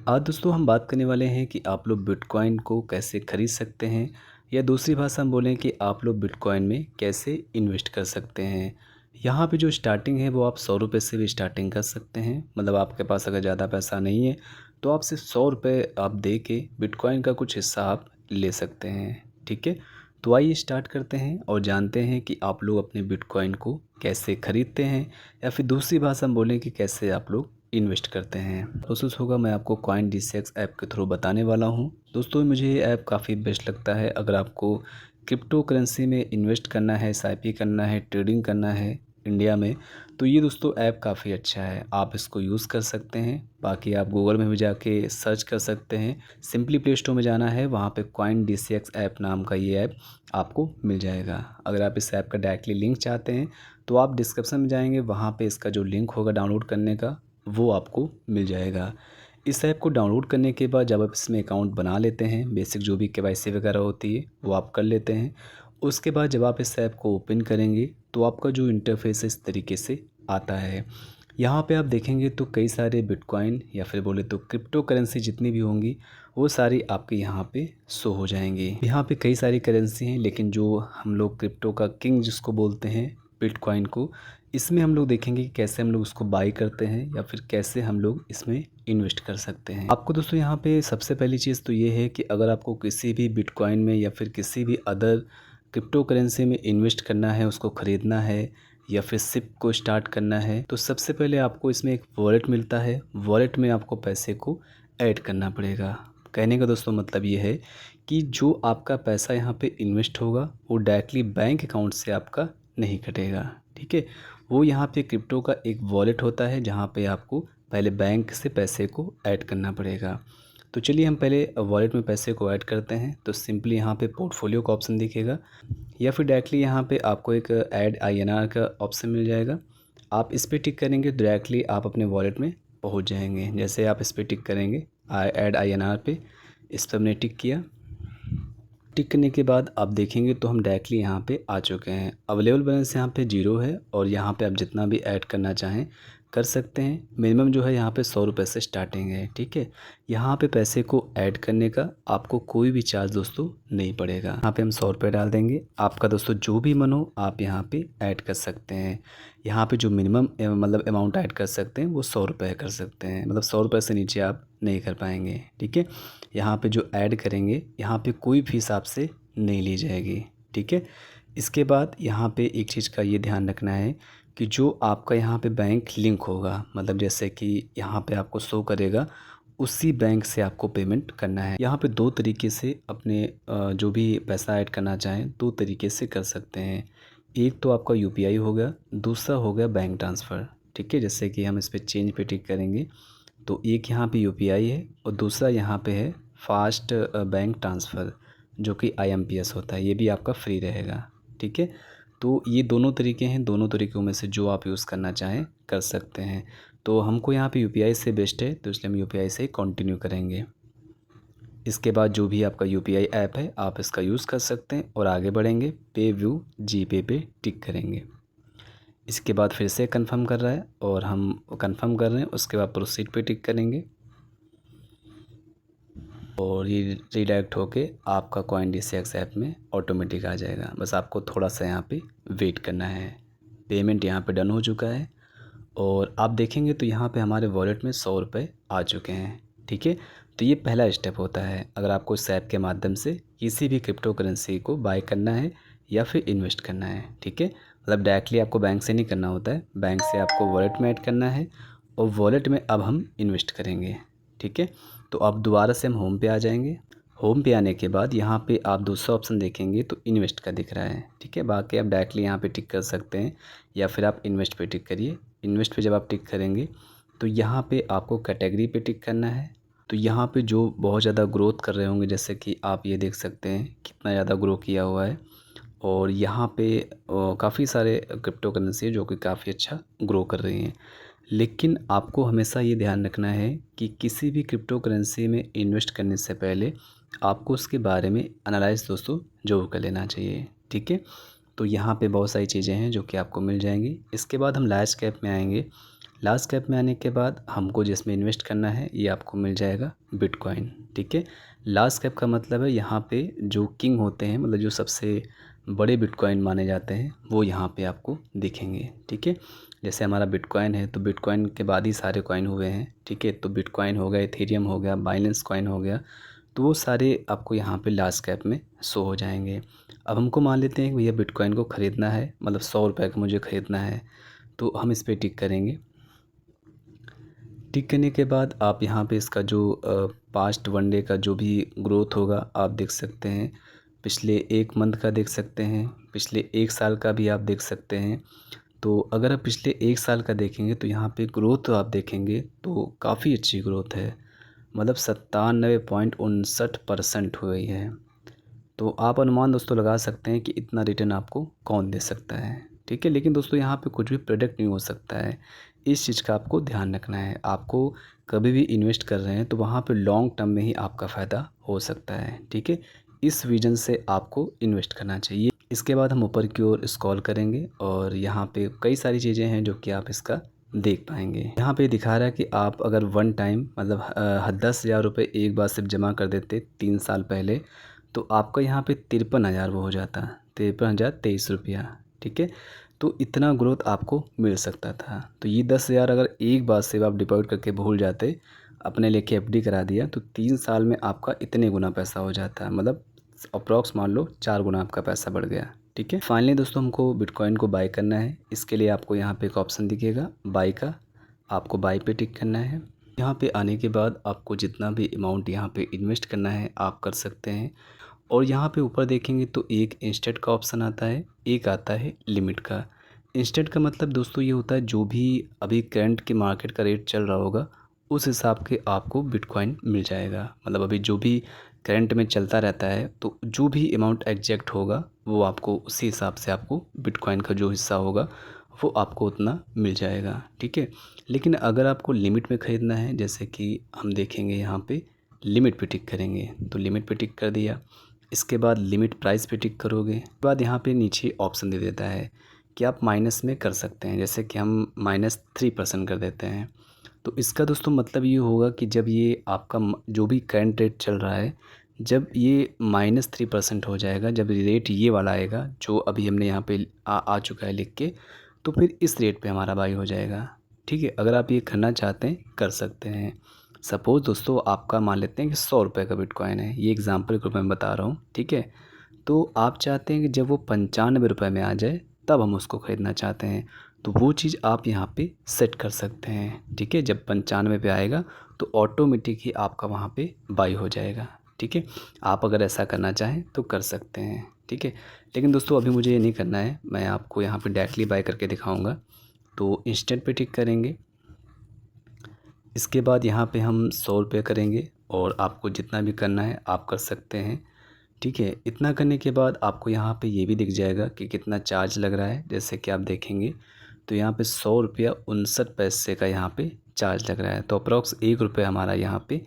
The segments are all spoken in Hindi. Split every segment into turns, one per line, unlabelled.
आज दोस्तों हम बात करने वाले हैं कि आप लोग बिटकॉइन को कैसे खरीद सकते हैं, या दूसरी भाषा में बोलें कि आप लोग बिटकॉइन में कैसे इन्वेस्ट कर सकते हैं। यहाँ पे जो स्टार्टिंग है वो आप 100 रुपये से भी स्टार्टिंग कर सकते हैं। मतलब आपके पास अगर ज़्यादा पैसा नहीं है तो आप सिर्फ 100 रुपये आप दे के बिटकॉइन का कुछ हिस्सा आप ले सकते हैं। ठीक है, तो आइए स्टार्ट करते हैं और जानते हैं कि आप लोग अपने बिटकॉइन को कैसे ख़रीदते हैं, या फिर दूसरी भाषा में बोलें कि कैसे आप लोग इन्वेस्ट करते हैं। प्रोसेस होगा मैं आपको कॉइन DCX ऐप के थ्रू बताने वाला हूं। दोस्तों मुझे ये ऐप काफ़ी बेस्ट लगता है। अगर आपको क्रिप्टो करेंसी में इन्वेस्ट करना है, SIP करना है, ट्रेडिंग करना है इंडिया में, तो ये दोस्तों ऐप काफ़ी अच्छा है। आप इसको यूज़ कर सकते हैं। बाकी आप गूगल में भी जाके सर्च कर सकते हैं। सिंपली प्ले स्टोर में जाना है, वहाँ पे कॉइन DCX ऐप नाम का ये ऐप आपको मिल जाएगा। अगर आप इस ऐप का डायरेक्टली लिंक चाहते हैं तो आप डिस्क्रिप्शन में जाएंगे, वहाँ पे इसका जो लिंक होगा डाउनलोड करने का वो आपको मिल जाएगा। इस ऐप को डाउनलोड करने के बाद जब आप इसमें अकाउंट बना लेते हैं, बेसिक जो भी KYC वगैरह होती है वो आप कर लेते हैं। उसके बाद जब आप इस ऐप को ओपन करेंगे तो आपका जो इंटरफेस इस तरीके से आता है। यहाँ पे आप देखेंगे तो कई सारे बिटकॉइन या फिर बोले तो क्रिप्टो करेंसी जितनी भी होंगी वो सारी आपके यहाँ पे शो हो जाएंगी। यहाँ पे कई सारी करेंसी हैं, लेकिन जो हम लोग क्रिप्टो का किंग जिसको बोलते हैं बिटकॉइन को, इसमें हम लोग देखेंगे कि कैसे हम लोग उसको बाई करते हैं या फिर कैसे हम लोग इसमें इन्वेस्ट कर सकते हैं। आपको दोस्तों यहाँ पे सबसे पहली चीज़ तो ये है कि अगर आपको किसी भी बिटकॉइन में या फिर किसी भी अदर क्रिप्टो करेंसी में इन्वेस्ट करना है, उसको ख़रीदना है या फिर सिप को स्टार्ट करना है, तो सबसे पहले आपको इसमें एक वॉलेट मिलता है। वॉलेट में आपको पैसे को ऐड करना पड़ेगा। कहने का दोस्तों मतलब ये है कि जो आपका पैसा यहाँ पे इन्वेस्ट होगा वो डायरेक्टली बैंक अकाउंट से आपका नहीं कटेगा। ठीक है, वो यहाँ पे क्रिप्टो का एक वॉलेट होता है जहाँ पे आपको पहले बैंक से पैसे को ऐड करना पड़ेगा। तो चलिए हम पहले वॉलेट में पैसे को ऐड करते हैं। तो सिंपली यहाँ पे पोर्टफोलियो का ऑप्शन दिखेगा, या फिर डायरेक्टली यहाँ पे आपको एक ऐड INR का ऑप्शन मिल जाएगा। आप इस पर टिक करेंगे तो डायरेक्टली आप अपने वॉलेट में पहुँच जाएंगे। जैसे आप इस पर टिक करेंगे ऐड INR पे, इस पर हमने टिक किया। टिक करने के बाद आप देखेंगे तो हम डायरेक्टली यहाँ पे आ चुके हैं। अवेलेबल बैलेंस यहाँ पे 0 है, और यहाँ पे आप जितना भी ऐड करना चाहें कर सकते हैं। मिनिमम जो है यहाँ पे 100 रुपये से स्टार्टिंग है। ठीक है, यहाँ पे पैसे को ऐड करने का आपको कोई भी चार्ज दोस्तों नहीं पड़ेगा। यहाँ पे हम 100 रुपये डाल देंगे। आपका दोस्तों जो भी मन हो आप यहाँ पे ऐड कर सकते हैं। यहाँ पे जो मिनिमम मतलब अमाउंट ऐड कर सकते हैं वो 100 रुपये कर सकते हैं। मतलब 100 रुपये से नीचे आप नहीं कर पाएंगे। ठीक है, यहाँ पे जो ऐड करेंगे यहाँ पे कोई फीस आपसे नहीं ली जाएगी। ठीक है, इसके बाद यहाँ पे एक चीज़ का ये ध्यान रखना है कि जो आपका यहाँ पे बैंक लिंक होगा, मतलब जैसे कि यहाँ पे आपको शो करेगा उसी बैंक से आपको पेमेंट करना है। यहाँ पे दो तरीके से अपने जो भी पैसा ऐड करना चाहें दो तरीके से कर सकते हैं। एक तो आपका UPI हो गया, दूसरा हो गया बैंक ट्रांसफ़र। ठीक है, जैसे कि हम इस पर चेंज पे टिक करेंगे तो एक यहाँ पे UPI है और दूसरा यहाँ पे है फास्ट बैंक ट्रांसफ़र, जो कि IMPS होता है। ये भी आपका फ्री रहेगा। ठीक है, तो ये दोनों तरीके हैं। दोनों तरीक़ों में से जो आप यूज़ करना चाहें कर सकते हैं। तो हमको यहाँ पे UPI से बेस्ट है, तो इसलिए हम UPI से कंटिन्यू करेंगे। इसके बाद जो भी आपका UPI ऐप है आप इसका यूज़ कर सकते हैं और आगे बढ़ेंगे। पे व्यू GPay पे टिक करेंगे। इसके बाद फिर से कंफर्म कर रहा है और हम कंफर्म कर रहे हैं। उसके बाद प्रोसीड पे टिक करेंगे और ये रीडायरेक्ट होके आपका कॉइन DCX ऐप में ऑटोमेटिक आ जाएगा। बस आपको थोड़ा सा यहाँ पे वेट करना है। पेमेंट यहाँ पे डन हो चुका है और आप देखेंगे तो यहाँ पे हमारे वॉलेट में 100 रुपये आ चुके हैं। ठीक है, तो ये पहला स्टेप होता है अगर आपको इस ऐप के माध्यम से किसी भी क्रिप्टो करेंसी को बाय करना है या फिर इन्वेस्ट करना है। ठीक है, मतलब डायरेक्टली आपको बैंक से नहीं करना होता है, बैंक से आपको वॉलेट में ऐड करना है और वॉलेट में अब हम इन्वेस्ट करेंगे। ठीक है, तो अब दोबारा से हम होम पे आ जाएंगे। होम पे आने के बाद यहाँ पे आप दूसरा ऑप्शन देखेंगे तो इन्वेस्ट का दिख रहा है। ठीक है, बाकी आप डायरेक्टली यहाँ पे टिक कर सकते हैं या फिर आप इन्वेस्ट पे टिक करिए। इन्वेस्ट पे जब आप टिक करेंगे तो यहाँ पे आपको कैटेगरी पे टिक करना है। तो यहाँ पे जो बहुत ज़्यादा ग्रोथ कर रहे होंगे, जैसे कि आप ये देख सकते हैं कितना ज़्यादा ग्रो किया हुआ है, और यहाँ पे काफ़ी सारे क्रिप्टो करेंसी है जो कि काफ़ी अच्छा ग्रो कर रही हैं। लेकिन आपको हमेशा ये ध्यान रखना है कि किसी भी क्रिप्टो करेंसी में इन्वेस्ट करने से पहले आपको उसके बारे में एनालाइज दोस्तों ज़रूर कर लेना चाहिए। ठीक है, तो यहाँ पे बहुत सारी चीज़ें हैं जो कि आपको मिल जाएंगी। इसके बाद हम लार्ज कैप में आएंगे। लास्ट कैप में आने के बाद हमको जिसमें इन्वेस्ट करना है ये आपको मिल जाएगा बिटकॉइन। ठीक है, लास्ट कैप का मतलब है यहाँ पे जो किंग होते हैं, मतलब जो सबसे बड़े बिटकॉइन माने जाते हैं, वो यहाँ पे आपको दिखेंगे। ठीक है, जैसे हमारा बिटकॉइन है तो बिटकॉइन के बाद ही सारे कॉइन हुए हैं। ठीक है, तो बिटकॉइन हो गया, इथेरियम हो गया, बाइनेंस कॉइन हो गया, तो वो सारे आपको यहाँ पे लास्ट कैप में शो हो जाएंगे। अब हमको मान लेते हैं कि भैया बिटकॉइन को ख़रीदना है, मतलब 100 रुपये का मुझे ख़रीदना है, तो हम इस पर टिक करेंगे। टिक करने के बाद आप यहाँ पे इसका जो पास्ट वन डे का जो भी ग्रोथ होगा आप देख सकते हैं, पिछले 1 मंथ का देख सकते हैं, पिछले 1 साल का भी आप देख सकते हैं। तो अगर आप पिछले 1 साल का देखेंगे तो यहाँ पे ग्रोथ आप देखेंगे तो काफ़ी अच्छी ग्रोथ है, मतलब 97.59% हुई है। तो आप अनुमान दोस्तों लगा सकते हैं कि इतना रिटर्न आपको कौन दे सकता है। ठीक है, लेकिन दोस्तों यहाँ पे कुछ भी प्रोडक्ट नहीं हो सकता है, इस चीज़ का आपको ध्यान रखना है। आपको कभी भी इन्वेस्ट कर रहे हैं तो वहाँ पे लॉन्ग टर्म में ही आपका फ़ायदा हो सकता है। ठीक है, इस विजन से आपको इन्वेस्ट करना चाहिए। इसके बाद हम ऊपर की ओर स्क्रॉल करेंगे और यहाँ पे कई सारी चीज़ें हैं जो कि आप इसका देख पाएंगे। यहाँ पे दिखा रहा है कि आप अगर वन टाइम मतलब 10,000 रुपये एक बार सिर्फ जमा कर देते 3 साल पहले, तो आपका यहाँ पे 53,000 वो हो जाता, 53,023 रुपया। ठीक है, तो इतना ग्रोथ आपको मिल सकता था। तो ये 10,000 अगर एक बार से आप डिपॉजिट करके भूल जाते, अपने लेके एफडी करा दिया, तो 3 साल में आपका इतने गुना पैसा हो जाता है, मतलब अप्रॉक्स मान लो 4 गुना आपका पैसा बढ़ गया। ठीक है, फाइनली दोस्तों हमको बिटकॉइन को बाय करना है। इसके लिए आपको यहाँ पे एक ऑप्शन दिखेगा बाय का, आपको बाय पे टिक करना है। यहाँ पे आने के बाद आपको जितना भी अमाउंट यहाँ पे इन्वेस्ट करना है आप कर सकते हैं। और यहाँ पे ऊपर देखेंगे तो एक इंस्टेंट का ऑप्शन आता है, एक आता है लिमिट का। इंस्टेंट का मतलब दोस्तों ये होता है जो भी अभी करंट के मार्केट का रेट चल रहा होगा उस हिसाब के आपको बिटकॉइन मिल जाएगा। मतलब अभी जो भी करंट में चलता रहता है तो जो भी अमाउंट एग्जैक्ट होगा वो आपको उसी हिसाब से आपको बिटकॉइन का जो हिस्सा होगा वो आपको उतना मिल जाएगा। ठीक है, लेकिन अगर आपको लिमिट में ख़रीदना है, जैसे कि हम देखेंगे यहाँ पे लिमिट पे टिक करेंगे, तो लिमिट पे टिक कर दिया। इसके बाद लिमिट प्राइस पे टिक करोगे, उसके बाद यहाँ पे नीचे ऑप्शन दे देता है कि आप माइनस में कर सकते हैं, जैसे कि हम -3% कर देते हैं। तो इसका दोस्तों मतलब ये होगा कि जब ये आपका जो भी करंट रेट चल रहा है, जब ये -3% हो जाएगा, जब रेट ये वाला आएगा जो अभी हमने यहाँ पे आ चुका है लिख के, तो फिर इस रेट पे हमारा बाई हो जाएगा। ठीक है, अगर आप ये करना चाहते हैं कर सकते हैं। सपोज़ दोस्तों आपका मान लेते हैं कि 100 रुपये का बिटकॉइन है, ये एग्जांपल के रूप में बता रहा हूँ। ठीक है, तो आप चाहते हैं कि जब वो 95 रुपये में आ जाए तब हम उसको ख़रीदना चाहते हैं, तो वो चीज़ आप यहाँ पे सेट कर सकते हैं। ठीक है, जब 95 पे आएगा तो ऑटोमेटिक ही आपका वहाँ पे बाई हो जाएगा। ठीक है, आप अगर ऐसा करना चाहें तो कर सकते हैं। ठीक है, लेकिन दोस्तों अभी मुझे ये नहीं करना है, मैं आपको यहाँ पे डायरेक्टली बाई करके दिखाऊँगा। तो इंस्टेंट पे टिक करेंगे। इसके बाद यहाँ पे हम 100 रुपये करेंगे और आपको जितना भी करना है आप कर सकते हैं। ठीक है, इतना करने के बाद आपको यहाँ पे ये भी दिख जाएगा कि कितना चार्ज लग रहा है। जैसे कि आप देखेंगे तो यहाँ पे 100 रुपया 59 पैसे का यहाँ पे चार्ज लग रहा है, तो अप्रॉक्स 1 रुपये हमारा यहाँ पे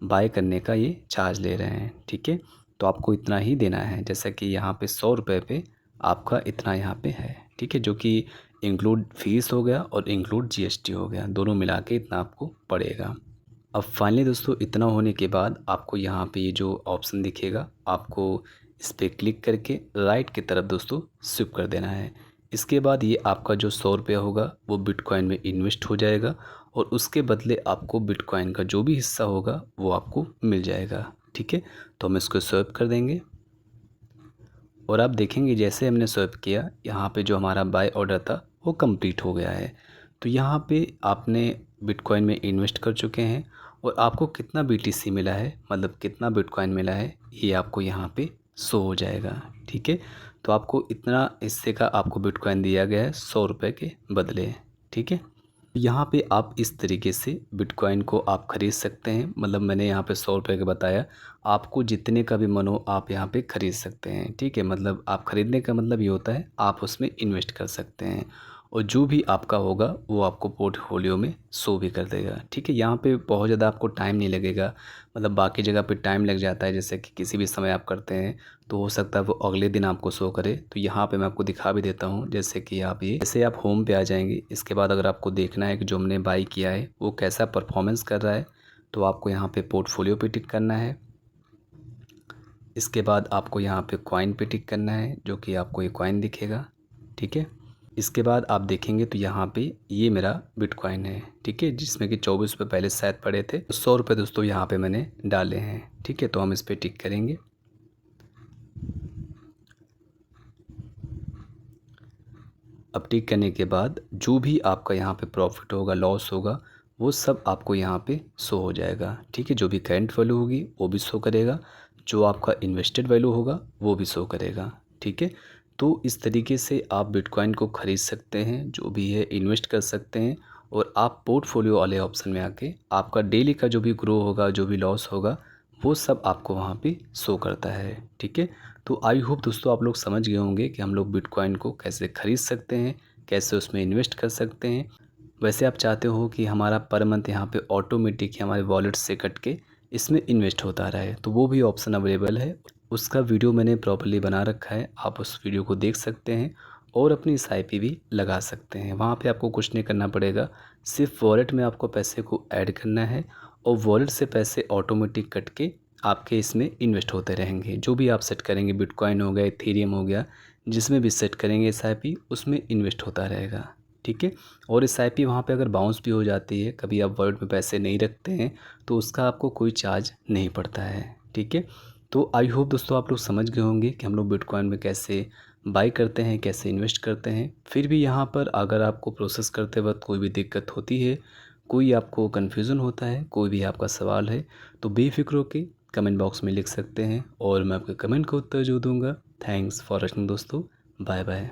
बाय करने का ये चार्ज ले रहे हैं। ठीक है, तो आपको इतना ही देना है, जैसा कि यहाँ पे 100 रुपये पे आपका इतना यहाँ पे है। ठीक है, जो कि इंक्लूड फीस हो गया और इंक्लूड जीएसटी हो गया, दोनों मिला के इतना आपको पड़ेगा। अब फाइनली दोस्तों इतना होने के बाद आपको यहाँ पे ये जो ऑप्शन दिखेगा आपको इस पर क्लिक करके राइट की तरफ दोस्तों स्विप कर देना है। इसके बाद ये आपका जो 100 रुपया होगा वो बिटकॉइन में इन्वेस्ट हो जाएगा और उसके बदले आपको बिटकॉइन का जो भी हिस्सा होगा वो आपको मिल जाएगा। ठीक है, तो हम इसको स्वैप कर देंगे और आप देखेंगे जैसे हमने स्वैप किया यहाँ पे जो हमारा बाय ऑर्डर था वो कंप्लीट हो गया है। तो यहाँ पे आपने बिटकॉइन में इन्वेस्ट कर चुके हैं और आपको कितना बीटीसी मिला है, मतलब कितना बिटकॉइन मिला है, ये आपको यहाँ पे शो हो जाएगा। ठीक है, तो आपको इतना हिस्से का आपको बिटकॉइन दिया गया है 100 रुपये के बदले। ठीक है, यहाँ पे आप इस तरीके से बिटकॉइन को आप ख़रीद सकते हैं। मतलब मैंने यहाँ पे 100 रुपये का बताया, आपको जितने का भी मन हो आप यहाँ पे ख़रीद सकते हैं। ठीक है, मतलब आप ख़रीदने का मतलब ये होता है आप उसमें इन्वेस्ट कर सकते हैं। और जो भी आपका होगा वो आपको पोर्टफोलियो में शो भी कर देगा। ठीक है, यहाँ पे बहुत ज़्यादा आपको टाइम नहीं लगेगा, मतलब बाकी जगह पे टाइम लग जाता है, जैसे कि किसी भी समय आप करते हैं तो हो सकता है वो अगले दिन आपको शो करे। तो यहाँ पे मैं आपको दिखा भी देता हूँ, जैसे कि जैसे आप होम पे आ जाएंगे। इसके बाद अगर आपको देखना है कि जो हमने बाई किया है वो कैसा परफॉर्मेंस कर रहा है, तो आपको यहाँ पे पोर्टफोलियो पे टिक करना है। इसके बाद आपको यहाँ पे कॉइन पे टिक करना है, जो कि आपको ये कॉइन दिखेगा। ठीक है, इसके बाद आप देखेंगे तो यहाँ पे ये मेरा बिटकॉइन है। ठीक है, जिसमें कि 24 रुपये पहले शायद पड़े थे, 100 रुपये दोस्तों यहाँ पे मैंने डाले हैं। ठीक है, तो हम इस पर टिक करेंगे। अब टिक करने के बाद जो भी आपका यहाँ पे प्रॉफिट होगा, लॉस होगा, वो सब आपको यहाँ पे शो हो जाएगा। ठीक है, जो भी करंट वैल्यू होगी वो भी शो करेगा, जो आपका इन्वेस्टेड वैल्यू होगा वो भी शो करेगा। ठीक है, तो इस तरीके से आप बिटकॉइन को ख़रीद सकते हैं, जो भी है इन्वेस्ट कर सकते हैं, और आप पोर्टफोलियो वाले ऑप्शन में आके आपका डेली का जो भी ग्रो होगा, जो भी लॉस होगा, वो सब आपको वहाँ पे शो करता है। ठीक है, तो आई होप दोस्तों आप लोग समझ गए होंगे कि हम लोग बिटकॉइन को कैसे ख़रीद सकते हैं, कैसे उसमें इन्वेस्ट कर सकते हैं। वैसे आप चाहते हो कि हमारा पर मंथ यहाँ पे ऑटोमेटिक हमारे वॉलेट से कट के इसमें इन्वेस्ट होता रहे, तो वो भी ऑप्शन अवेलेबल है। उसका वीडियो मैंने प्रॉपर्ली बना रखा है, आप उस वीडियो को देख सकते हैं और अपनी SIP भी लगा सकते हैं। वहाँ पे आपको कुछ नहीं करना पड़ेगा, सिर्फ वॉलेट में आपको पैसे को ऐड करना है और वॉलेट से पैसे ऑटोमेटिक कट के आपके इसमें इन्वेस्ट होते रहेंगे। जो भी आप सेट करेंगे, बिटकॉइन हो गया, इथेरियम हो गया, जिसमें भी सेट करेंगे SIP, उसमें इन्वेस्ट होता रहेगा। ठीक है, और SIP वहाँ पे अगर बाउंस भी हो जाती है, कभी आप वॉलेट में पैसे नहीं रखते हैं, तो उसका आपको कोई चार्ज नहीं पड़ता है। ठीक है, तो आई होप दोस्तों आप लोग समझ गए होंगे कि हम लोग बिटकॉइन में कैसे बाई करते हैं, कैसे इन्वेस्ट करते हैं। फिर भी यहाँ पर अगर आपको प्रोसेस करते वक्त कोई भी दिक्कत होती है, कोई आपको कन्फ्यूज़न होता है, कोई भी आपका सवाल है, तो बेफिक्र होकर कमेंट बॉक्स में लिख सकते हैं और मैं आपके कमेंट का उत्तर जो दूंगा। थैंक्स फॉर वॉचिंग दोस्तों, बाय बाय।